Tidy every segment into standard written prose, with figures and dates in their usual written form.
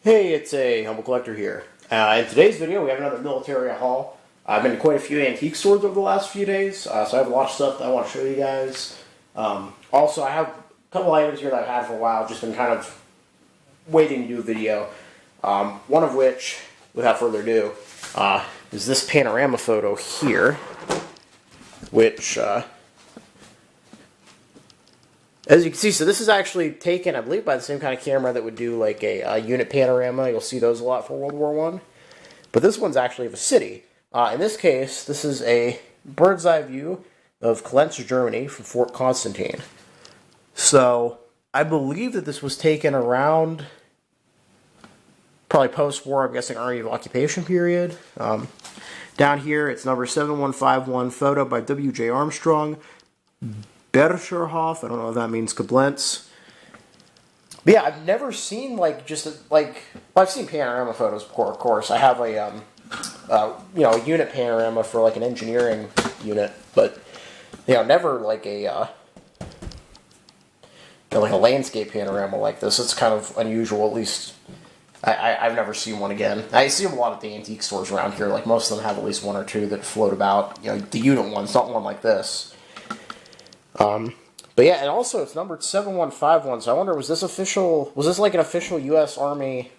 Hey, it's a Humble Collector here. In today's video, we have another Militaria haul. I've been to quite a few antique stores over the last few days, so I have a lot of stuff that I want to show you guys. Also, I have a couple items here that I've had for a while, just been kind of waiting to do a video. One of which, without further ado, is this panorama photo here, which, as you can see, so this is actually taken, I believe, by the same kind of camera that would do like a unit panorama. You'll see those a lot for World War I. But this one's actually of a city. In this case, this is a bird's eye view of Klenz, Germany from Fort Constantine. So, I believe that this was taken around, probably post-war, I'm guessing Army of Occupation period. Down here, it's number 7151, photo by W.J. Armstrong. Berscherhof, I don't know if that means Koblenz. But yeah, I've never seen like well, I've seen panorama photos before, of course. I have a a unit panorama for like an engineering unit, but never like a like a landscape panorama like this. It's kind of unusual, at least. I've never seen one again. I see them a lot at the antique stores around here. Like most of them have at least one or two that float about. The unit ones, not one like this. But yeah, and also it's numbered 7151, so I wonder, was this like an official U.S. Army,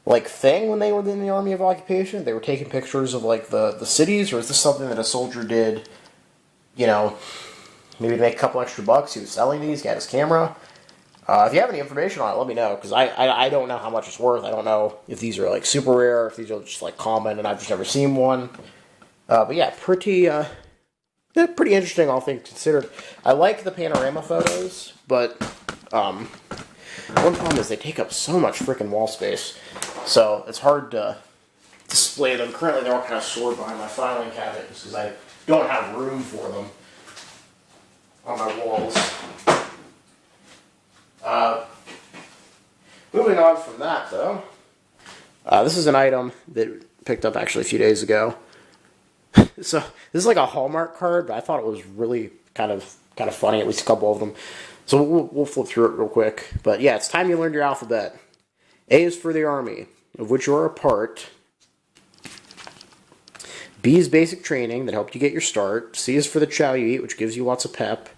like, thing when they were in the Army of Occupation? They were taking pictures of, like, the cities, or is this something that a soldier did, maybe to make a couple extra bucks? He was selling these, got his camera. If you have any information on it, let me know, because I don't know how much it's worth. I don't know if these are, like, super rare, if these are just, like, common, and I've just never seen one. But yeah, pretty interesting, all things considered. I like the panorama photos, but one problem is they take up so much freaking wall space, so it's hard to display them. Currently, they're all kind of stored behind my filing cabinet because I don't have room for them on my walls. Moving on from that, though, this is an item that I picked up actually a few days ago. So this is like a Hallmark card, but I thought it was really kind of funny, at least a couple of them. So we'll flip through it real quick. But yeah, it's time you learned your alphabet. A is for the Army, of which you are a part. B is basic training that helped you get your start. C is for the chow you eat, which gives you lots of pep.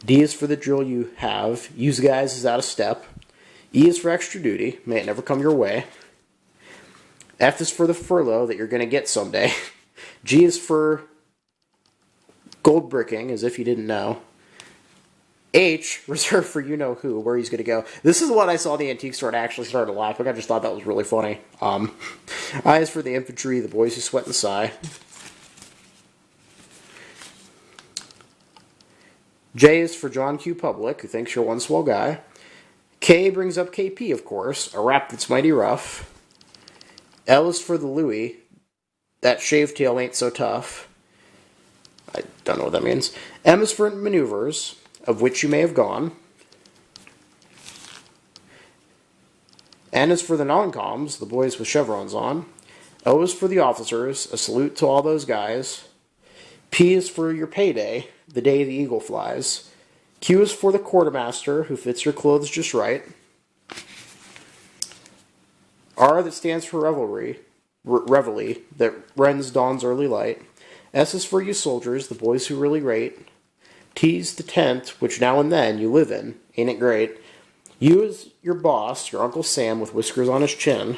D is for the drill you have. Use guys is out of step. E is for extra duty. May it never come your way. F is for the furlough that you're going to get someday. G is for gold bricking, as if you didn't know. H, reserved for you-know-who, where he's going to go. This is what I saw the antique store and I actually started laughing. I just thought that was really funny. I is for the infantry, the boys who sweat and sigh. J is for John Q. Public, who thinks you're one swell guy. K brings up KP, of course, a rap that's mighty rough. L is for the Louis. That shaved tail ain't so tough. I don't know what that means. M is for maneuvers, of which you may have gone. N is for the non-coms, the boys with chevrons on. O is for the officers, a salute to all those guys. P is for your payday, the day the eagle flies. Q is for the quartermaster, who fits your clothes just right. R, that stands for reveille, that rends dawn's early light. S is for you soldiers, the boys who really rate. T's the tent, which now and then you live in, ain't it great? U is your boss, your Uncle Sam with whiskers on his chin.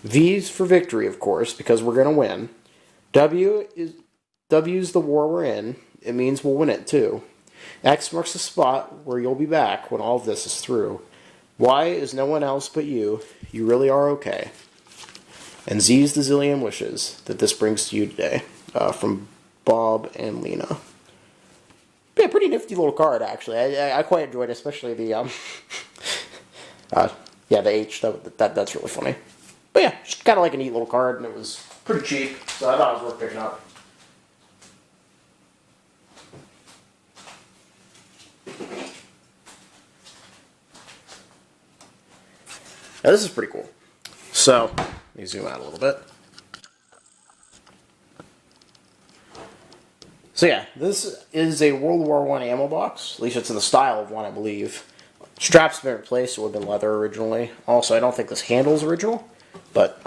V's for victory, of course, because we're gonna win. W's the war we're in. It means we'll win it too. X marks the spot where you'll be back when all of this is through. Y is no one else but you. You really are okay. And Z's the zillion wishes that this brings to you today, from Bob and Lena. Yeah, pretty nifty little card, actually. I quite enjoyed it, especially the the H. That's really funny. But yeah, just kind of like a neat little card, and it was pretty cheap, so I thought it was worth picking up. Now this is pretty cool. So, let me zoom out a little bit. So yeah, this is a World War I ammo box. At least it's in the style of one, I believe. Straps have been replaced. It would have been leather originally. Also, I don't think this handle is original, but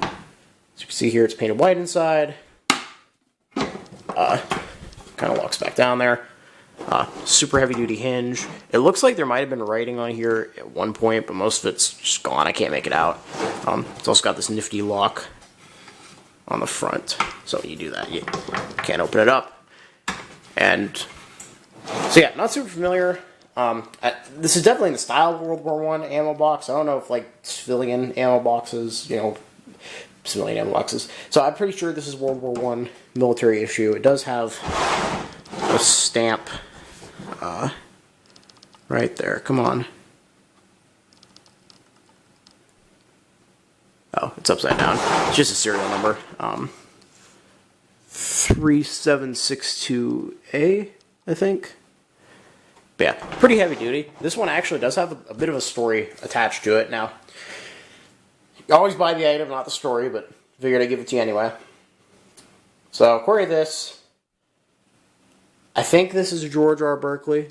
as you can see here, it's painted white inside. Kind of locks back down there. Super heavy duty hinge. It looks like there might have been writing on here at one point, but most of it's just gone. I can't make it out. It's also got this nifty lock on the front. So when you do that, you can't open it up. And so yeah, not super familiar. This is definitely in the style of World War I ammo box. I don't know if like civilian ammo boxes, civilian ammo boxes. So I'm pretty sure this is World War I military issue. It does have a stamp right there. Come on. Oh, it's upside down. It's just a serial number. 3762A, I think. But yeah, pretty heavy duty. This one actually does have a bit of a story attached to it. Now, you always buy the item, not the story, but figured I'd give it to you anyway. So, according to this, I think this is George R. Berkeley.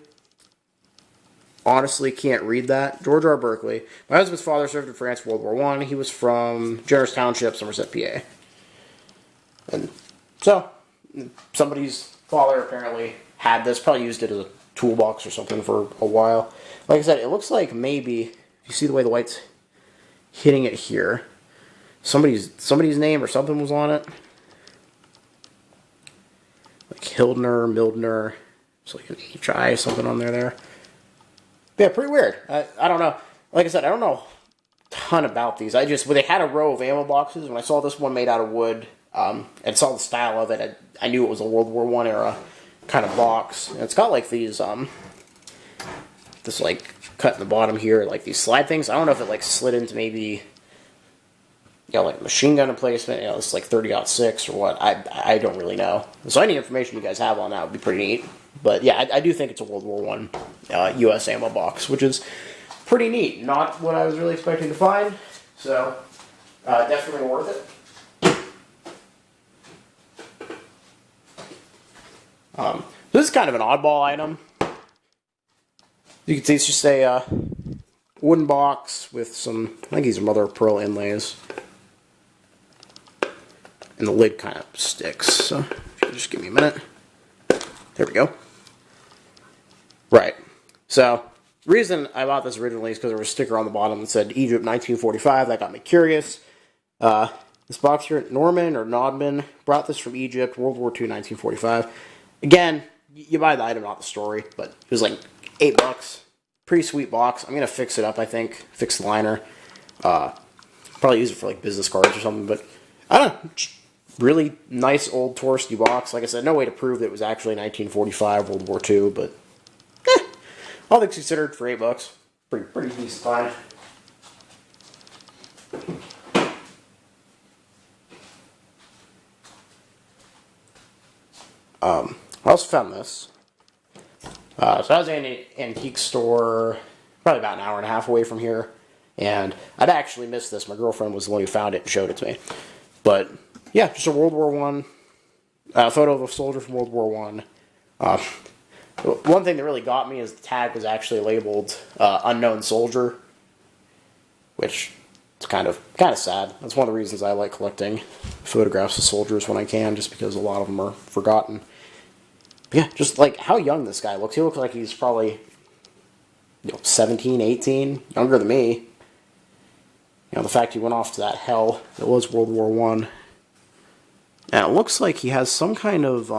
Honestly, can't read that. George R. Berkeley. My husband's father served in France World War I. He was from Generous Township, Somerset, PA. And so, somebody's father apparently had this, probably used it as a toolbox or something for a while. Like I said, it looks like maybe, you see the way the white's hitting it here, somebody's name or something was on it. Like Hildner, Mildner, it's like an HI, something on there. Yeah, pretty weird. I don't know. Like I said, I don't know a ton about these. Well, they had a row of ammo boxes. When I saw this one made out of wood, and saw the style of it, I knew it was a World War I era kind of box. And it's got like these, this like cut in the bottom here, like these slide things. I don't know if it like slid into maybe, like machine gun emplacement. It's like 30-06 or what. I don't really know. So any information you guys have on that would be pretty neat. But yeah, I do think it's a World War I U.S. ammo box, which is pretty neat. Not what I was really expecting to find. So definitely worth it. This is kind of an oddball item. You can see it's just a wooden box with some, I think these are mother of pearl inlays. And the lid kind of sticks. So if you just give me a minute. There we go. Right. So, the reason I bought this originally is because there was a sticker on the bottom that said Egypt 1945. That got me curious. This box here, Norman or Nodman, brought this from Egypt, World War II, 1945. Again, you buy the item, not the story, but it was like $8. Pretty sweet box. I'm going to fix it up, I think. Fix the liner. Probably use it for like business cards or something, but I don't know. Really nice old touristy box. Like I said, no way to prove that it was actually 1945 World War II, but all things considered, for $8, pretty decent find. I also found this. So I was in an antique store, probably about an hour and a half away from here, and I'd actually missed this. My girlfriend was the one who found it and showed it to me. But yeah, just a World War I photo of a soldier from World War I. One thing that really got me is the tag was actually labeled unknown soldier, which is kind of sad. That's one of the reasons I like collecting photographs of soldiers when I can, just because a lot of them are forgotten. But yeah, just like how young this guy looks. He looks like he's probably 17, 18, younger than me. The fact he went off to that hell that was World War I. And it looks like he has some kind of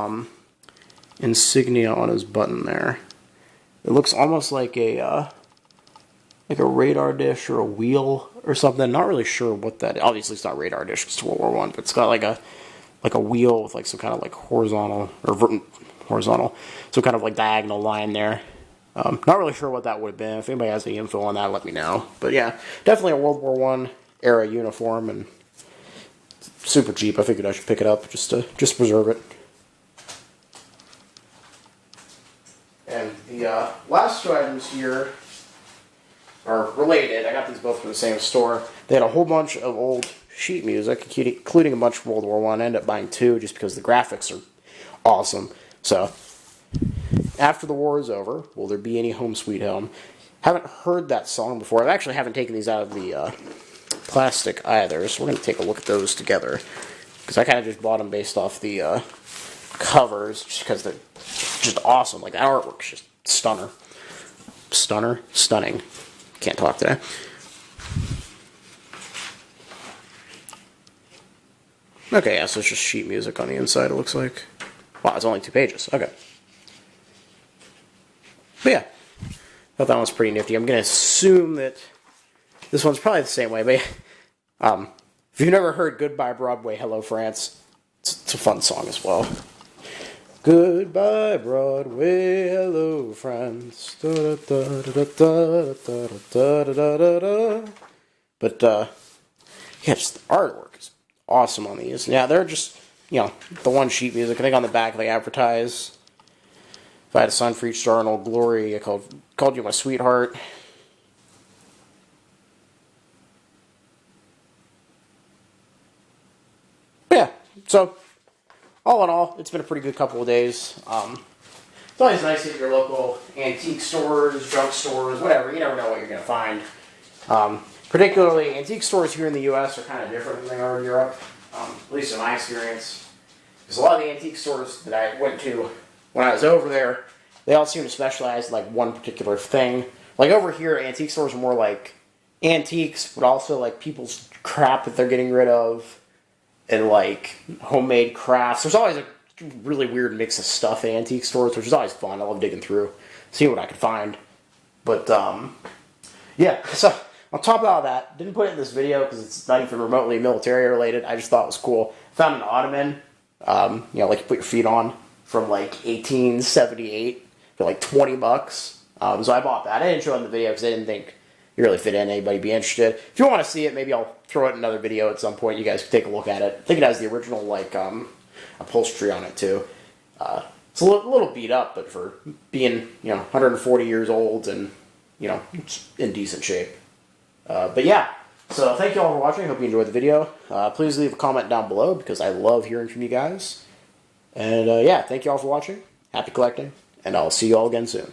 insignia on his button there. It looks almost like a radar dish or a wheel or something. Not really sure what that is. Obviously, it's not radar dish because it's World War I, but it's got like a wheel with like some kind of like horizontal, some kind of like diagonal line there. Not really sure what that would have been. If anybody has any info on that, let me know. But yeah, definitely a World War I era uniform, and super cheap. I figured I should pick it up just to preserve it. And the last two items here are related. I got these both from the same store. They had a whole bunch of old sheet music, including a bunch from World War I. I ended up buying two just because the graphics are awesome. So, after the war is over, will there be any Home Sweet Home? Haven't heard that song before. I actually haven't taken these out of the plastic either, so we're going to take a look at those together. Because I kind of just bought them based off the covers, just because they're just awesome. Like, that artwork's just stunning. Can't talk today. Okay, yeah, so it's just sheet music on the inside, it looks like. Wow, it's only 2 pages. Okay. But yeah, thought that one's pretty nifty. I'm going to assume that this one's probably the same way, but if you've never heard Goodbye Broadway, Hello France, it's a fun song as well. Goodbye Broadway, hello France. But yeah, just the artwork is awesome on these. Yeah, they're just, you know, the one sheet music. I think on the back they advertise, if I had a son for each star in Old Glory, I called you my sweetheart. But yeah, so all in all, it's been a pretty good couple of days. It's always nice to hit your local antique stores, junk stores, whatever. You never know what you're going to find. Particularly, antique stores here in the U.S. are kind of different than they are in Europe, at least in my experience. Because a lot of the antique stores that I went to when I was over there, they all seem to specialize in like one particular thing. Like over here, antique stores are more like antiques, but also like people's crap that they're getting rid of, and like homemade crafts. There's always a really weird mix of stuff in antique stores, which is always fun. I love digging through, seeing what I can find. But yeah, so on top of all that, didn't put it in this video because it's not even remotely Militaria related. I just thought it was cool. Found an ottoman, you know, like you put your feet on, from like 1878 for like $20. So I bought that. I didn't show it in the video because I didn't think it really fit in. Anybody be interested? If you want to see it, maybe I'll throw it in another video at some point. You guys can take a look at it. I think it has the original like upholstery on it too. It's a little beat up, but for being, you know, 140 years old and, you know, it's in decent shape. But yeah, so thank you all for watching. I hope you enjoyed the video. Please leave a comment down below because I love hearing from you guys. And yeah, thank you all for watching. Happy collecting, and I'll see you all again soon.